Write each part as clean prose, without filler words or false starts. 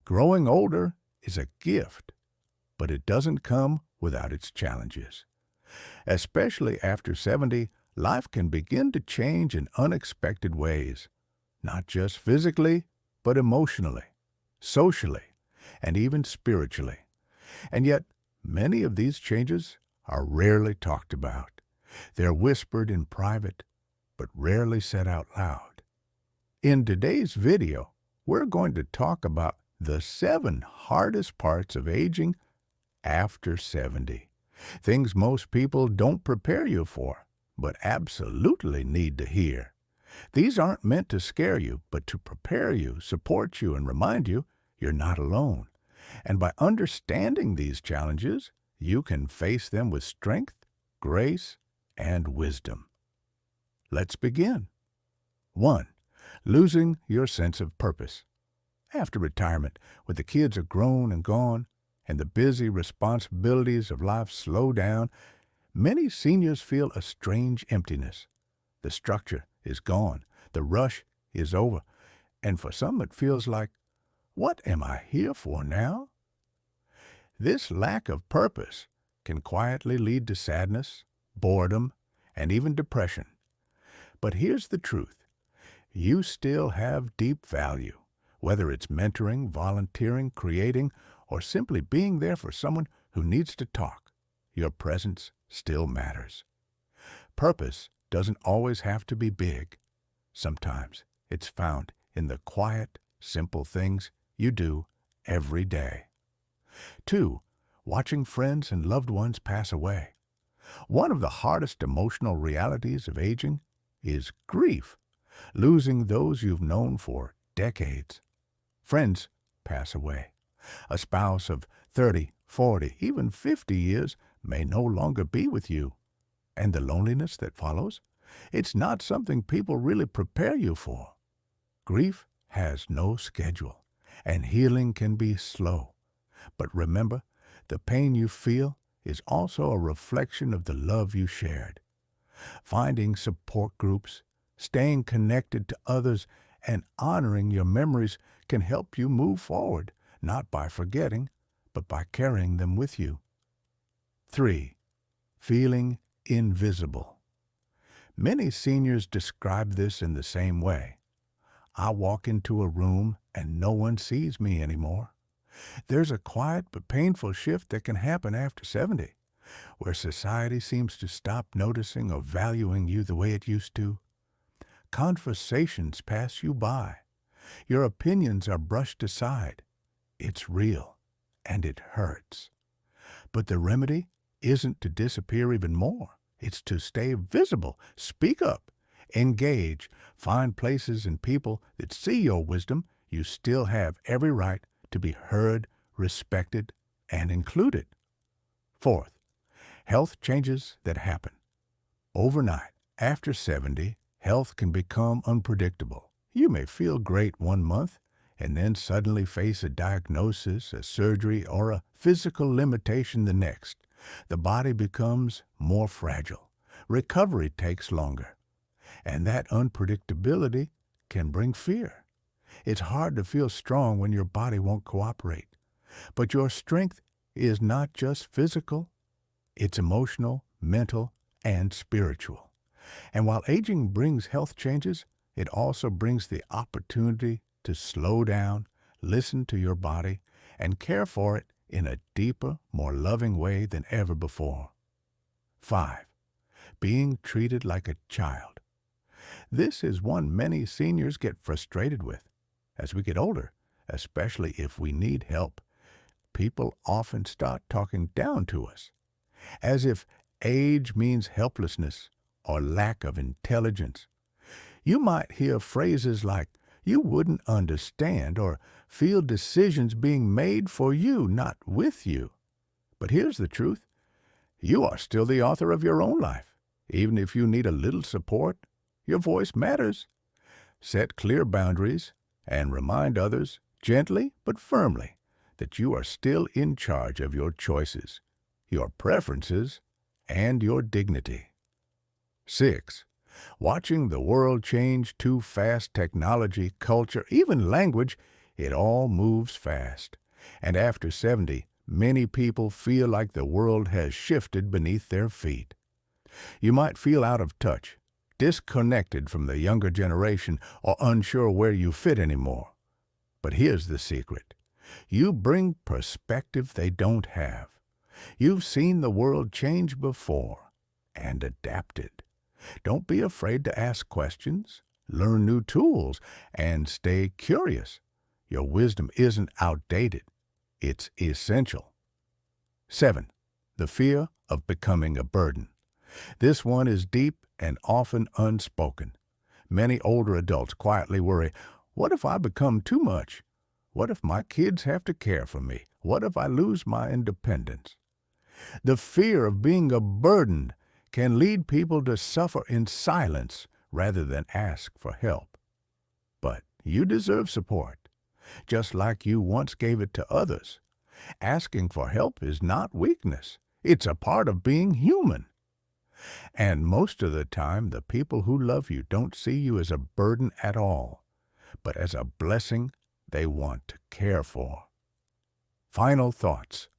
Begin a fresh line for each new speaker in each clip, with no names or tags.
Growing older is a gift, but it doesn't come without its challenges. Especially after 70, life can begin to change in unexpected ways, not just physically, but emotionally, socially, and even spiritually. And yet, many of these changes are rarely talked about. They're whispered in private, but rarely said out loud. In today's video, we're going to talk about the 7 hardest parts of aging after 70. Things most people don't prepare you for, but absolutely need to hear. These aren't meant to scare you, but to prepare you, support you, and remind you you're not alone. And by understanding these challenges, you can face them with strength, grace, and wisdom. Let's begin. 1. Losing your sense of purpose. After retirement, when the kids are grown and gone, and the busy responsibilities of life slow down, many seniors feel a strange emptiness. The structure is gone, the rush is over, and for some it feels like, what am I here for now? This lack of purpose can quietly lead to sadness, boredom, and even depression. But here's the truth. You still have deep value, whether it's mentoring, volunteering, creating, or simply being there for someone who needs to talk. Your presence still matters. Purpose doesn't always have to be big. Sometimes it's found in the quiet, simple things you do every day. 2. Watching friends and loved ones pass away. One of the hardest emotional realities of aging is grief, losing those you've known for decades. Friends pass away. A spouse of 30, 40, even 50 years may no longer be with you. And the loneliness that follows, it's not something people really prepare you for. Grief has no schedule, and healing can be slow. But remember, the pain you feel is also a reflection of the love you shared. Finding support groups, staying connected to others, and honoring your memories can help you move forward, not by forgetting, but by carrying them with you. 3. Feeling invisible. Many seniors describe this in the same way. I walk into a room and no one sees me anymore. There's a quiet but painful shift that can happen after 70, where society seems to stop noticing or valuing you the way it used to. Conversations pass you by. Your opinions are brushed aside. It's real, and it hurts. But the remedy isn't to disappear even more. It's to stay visible, speak up, engage, find places and people that see your wisdom. You still have every right to be heard, respected, and included. 4th, health changes that happen. Overnight, after 70, health can become unpredictable. You may feel great one month and then suddenly face a diagnosis, a surgery, or a physical limitation the next. The body becomes more fragile. Recovery takes longer. And that unpredictability can bring fear. It's hard to feel strong when your body won't cooperate. But your strength is not just physical, it's emotional, mental, and spiritual. And while aging brings health changes, it also brings the opportunity to slow down, listen to your body, and care for it in a deeper, more loving way than ever before. 5. Being treated like a child. This is one many seniors get frustrated with. As we get older, especially if we need help, people often start talking down to us, as if age means helplessness or lack of intelligence. You might hear phrases like, you wouldn't understand, or feel decisions being made for you, not with you. But here's the truth. You are still the author of your own life. Even if you need a little support, your voice matters. Set clear boundaries and remind others, gently but firmly, that you are still in charge of your choices, your preferences, and your dignity. 6. Watching the world change too fast, technology, culture, even language, It all moves fast, and after 70, many people feel like the world has shifted beneath their feet. You might feel out of touch, disconnected from the younger generation, or unsure where you fit anymore. But here's the secret. You bring perspective they don't have. You've seen the world change before and adapted. Don't be afraid to ask questions, learn new tools, and stay curious. Your wisdom isn't outdated. It's essential. 7. The fear of becoming a burden. This one is deep and often unspoken. Many older adults quietly worry, what if I become too much? What if my kids have to care for me? What if I lose my independence? The fear of being a burden can lead people to suffer in silence rather than ask for help. But you deserve support, just like you once gave it to others. Asking for help is not weakness. It's a part of being human. And most of the time, the people who love you don't see you as a burden at all, but as a blessing they want to care for. Final thoughts.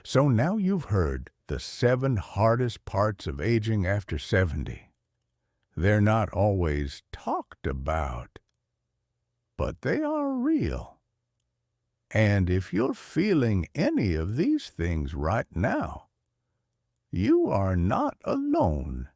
So now you've heard the 7 hardest parts of aging after 70. They're not always talked about, but they are real. And if you're feeling any of these things right now, you are not alone.